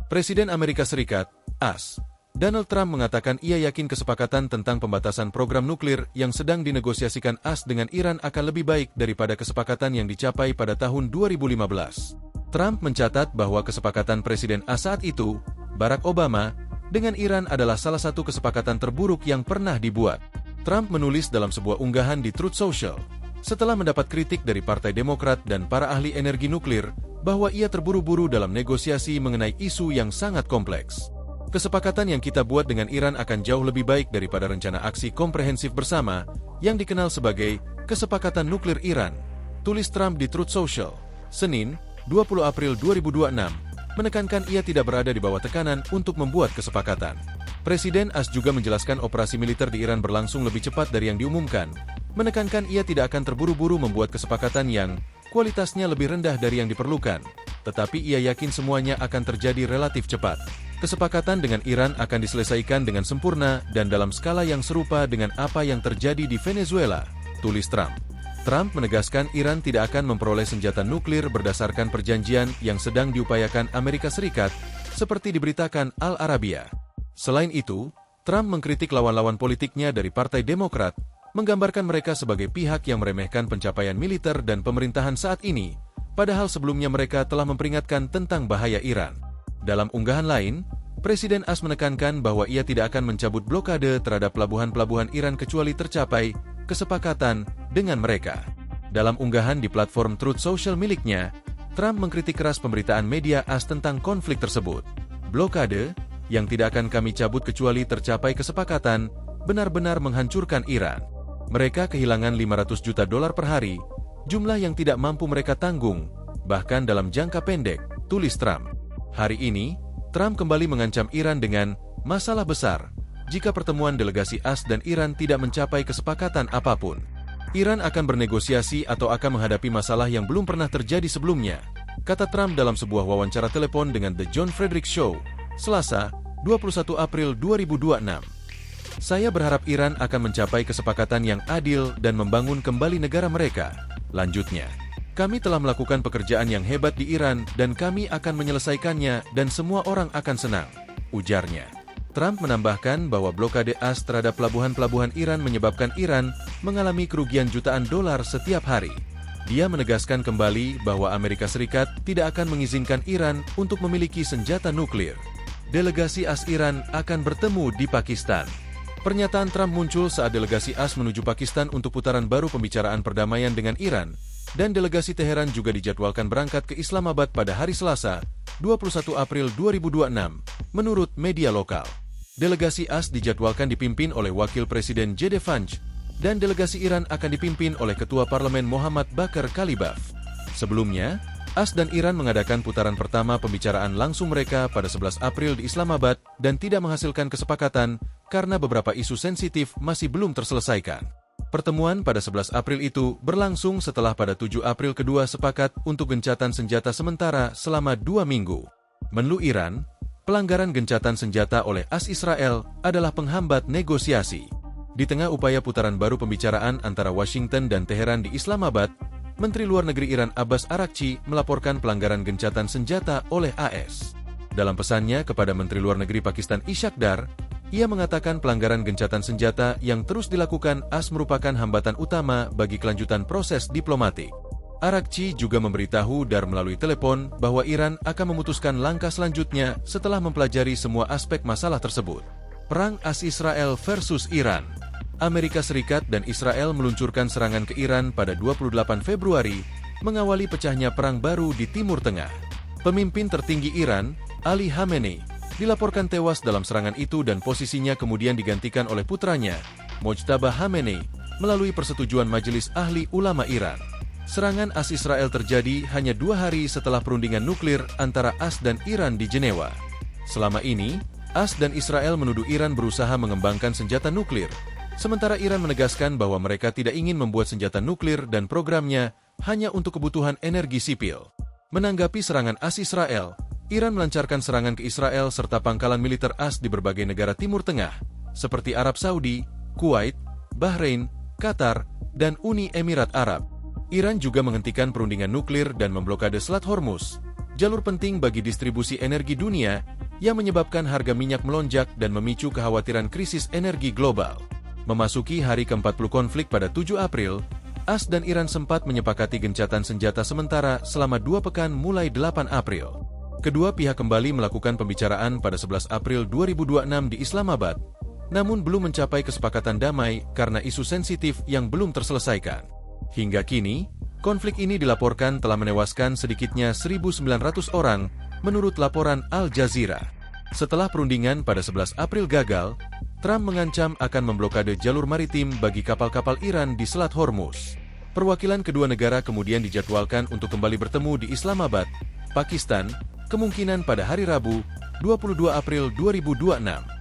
Presiden Amerika Serikat, AS, Donald Trump mengatakan ia yakin kesepakatan tentang pembatasan program nuklir yang sedang dinegosiasikan AS dengan Iran akan lebih baik daripada kesepakatan yang dicapai pada tahun 2015. Trump mencatat bahwa kesepakatan Presiden AS saat itu, Barack Obama, dengan Iran adalah salah satu kesepakatan terburuk yang pernah dibuat. Trump menulis dalam sebuah unggahan di Truth Social, setelah mendapat kritik dari Partai Demokrat dan para ahli energi nuklir, bahwa ia terburu-buru dalam negosiasi mengenai isu yang sangat kompleks. Kesepakatan yang kita buat dengan Iran akan jauh lebih baik daripada rencana aksi komprehensif bersama, yang dikenal sebagai Kesepakatan Nuklir Iran, tulis Trump di Truth Social, Senin, 20 April 2026, menekankan ia tidak berada di bawah tekanan untuk membuat kesepakatan. Presiden AS juga menjelaskan operasi militer di Iran berlangsung lebih cepat dari yang diumumkan, menekankan ia tidak akan terburu-buru membuat kesepakatan yang kualitasnya lebih rendah dari yang diperlukan, tetapi ia yakin semuanya akan terjadi relatif cepat. Kesepakatan dengan Iran akan diselesaikan dengan sempurna dan dalam skala yang serupa dengan apa yang terjadi di Venezuela, tulis Trump. Trump menegaskan Iran tidak akan memperoleh senjata nuklir berdasarkan perjanjian yang sedang diupayakan Amerika Serikat, seperti diberitakan Al Arabiya. Selain itu, Trump mengkritik lawan-lawan politiknya dari Partai Demokrat, menggambarkan mereka sebagai pihak yang meremehkan pencapaian militer dan pemerintahan saat ini, padahal sebelumnya mereka telah memperingatkan tentang bahaya Iran. Dalam unggahan lain, Presiden AS menekankan bahwa ia tidak akan mencabut blokade terhadap pelabuhan-pelabuhan Iran kecuali tercapai kesepakatan dengan mereka. Dalam unggahan di platform Truth Social miliknya, Trump mengkritik keras pemberitaan media AS tentang konflik tersebut. Blokade, yang tidak akan kami cabut kecuali tercapai kesepakatan, benar-benar menghancurkan Iran. Mereka kehilangan $500 juta per hari, jumlah yang tidak mampu mereka tanggung, bahkan dalam jangka pendek, tulis Trump. Hari ini, Trump kembali mengancam Iran dengan masalah besar jika pertemuan delegasi AS dan Iran tidak mencapai kesepakatan apapun. Iran akan bernegosiasi atau akan menghadapi masalah yang belum pernah terjadi sebelumnya, kata Trump dalam sebuah wawancara telepon dengan The John Frederick Show, Selasa, 21 April 2026. Saya berharap Iran akan mencapai kesepakatan yang adil dan membangun kembali negara mereka, lanjutnya. Kami telah melakukan pekerjaan yang hebat di Iran dan kami akan menyelesaikannya dan semua orang akan senang, ujarnya. Trump menambahkan bahwa blokade AS terhadap pelabuhan-pelabuhan Iran menyebabkan Iran mengalami kerugian jutaan dolar setiap hari. Dia menegaskan kembali bahwa Amerika Serikat tidak akan mengizinkan Iran untuk memiliki senjata nuklir. Delegasi AS Iran akan bertemu di Pakistan. Pernyataan Trump muncul saat delegasi AS menuju Pakistan untuk putaran baru pembicaraan perdamaian dengan Iran, dan delegasi Teheran juga dijadwalkan berangkat ke Islamabad pada hari Selasa, 21 April 2026, menurut media lokal. Delegasi AS dijadwalkan dipimpin oleh Wakil Presiden J.D. Vance, dan delegasi Iran akan dipimpin oleh Ketua Parlemen Muhammad Bakar Kalibaf. Sebelumnya, AS dan Iran mengadakan putaran pertama pembicaraan langsung mereka pada 11 April di Islamabad dan tidak menghasilkan kesepakatan karena beberapa isu sensitif masih belum terselesaikan. Pertemuan pada 11 April itu berlangsung setelah pada 7 April kedua sepakat untuk gencatan senjata sementara selama 2 minggu. Menlu Iran, pelanggaran gencatan senjata oleh AS Israel adalah penghambat negosiasi. Di tengah upaya putaran baru pembicaraan antara Washington dan Teheran di Islamabad, Menteri Luar Negeri Iran Abbas Araghchi melaporkan pelanggaran gencatan senjata oleh AS. Dalam pesannya kepada Menteri Luar Negeri Pakistan Ishaq Dar, ia mengatakan pelanggaran gencatan senjata yang terus dilakukan AS merupakan hambatan utama bagi kelanjutan proses diplomatik. Araghchi juga memberitahu Dar melalui telepon bahwa Iran akan memutuskan langkah selanjutnya setelah mempelajari semua aspek masalah tersebut. Perang AS Israel versus Iran. Amerika Serikat dan Israel meluncurkan serangan ke Iran pada 28 Februari, mengawali pecahnya perang baru di Timur Tengah. Pemimpin tertinggi Iran, Ali Khamenei, dilaporkan tewas dalam serangan itu dan posisinya kemudian digantikan oleh putranya, Mojtaba Khamenei, melalui persetujuan Majelis Ahli Ulama Iran. Serangan AS Israel terjadi hanya 2 hari setelah perundingan nuklir antara AS dan Iran di Jenewa. Selama ini, AS dan Israel menuduh Iran berusaha mengembangkan senjata nuklir, sementara Iran menegaskan bahwa mereka tidak ingin membuat senjata nuklir dan programnya hanya untuk kebutuhan energi sipil. Menanggapi serangan AS Israel, Iran melancarkan serangan ke Israel serta pangkalan militer AS di berbagai negara Timur Tengah, seperti Arab Saudi, Kuwait, Bahrain, Qatar, dan Uni Emirat Arab. Iran juga menghentikan perundingan nuklir dan memblokade Selat Hormuz. jalur penting bagi distribusi energi dunia yang menyebabkan harga minyak melonjak dan memicu kekhawatiran krisis energi global. Memasuki hari ke-40 konflik pada 7 April, AS dan Iran sempat menyepakati gencatan senjata sementara selama 2 pekan mulai 8 April. Kedua pihak kembali melakukan pembicaraan pada 11 April 2026 di Islamabad, namun belum mencapai kesepakatan damai karena isu sensitif yang belum terselesaikan. Hingga kini, konflik ini dilaporkan telah menewaskan sedikitnya 1.900 orang, menurut laporan Al Jazeera. Setelah perundingan pada 11 April gagal, Trump mengancam akan memblokade jalur maritim bagi kapal-kapal Iran di Selat Hormuz. Perwakilan kedua negara kemudian dijadwalkan untuk kembali bertemu di Islamabad, Pakistan, kemungkinan pada hari Rabu, 22 April 2026.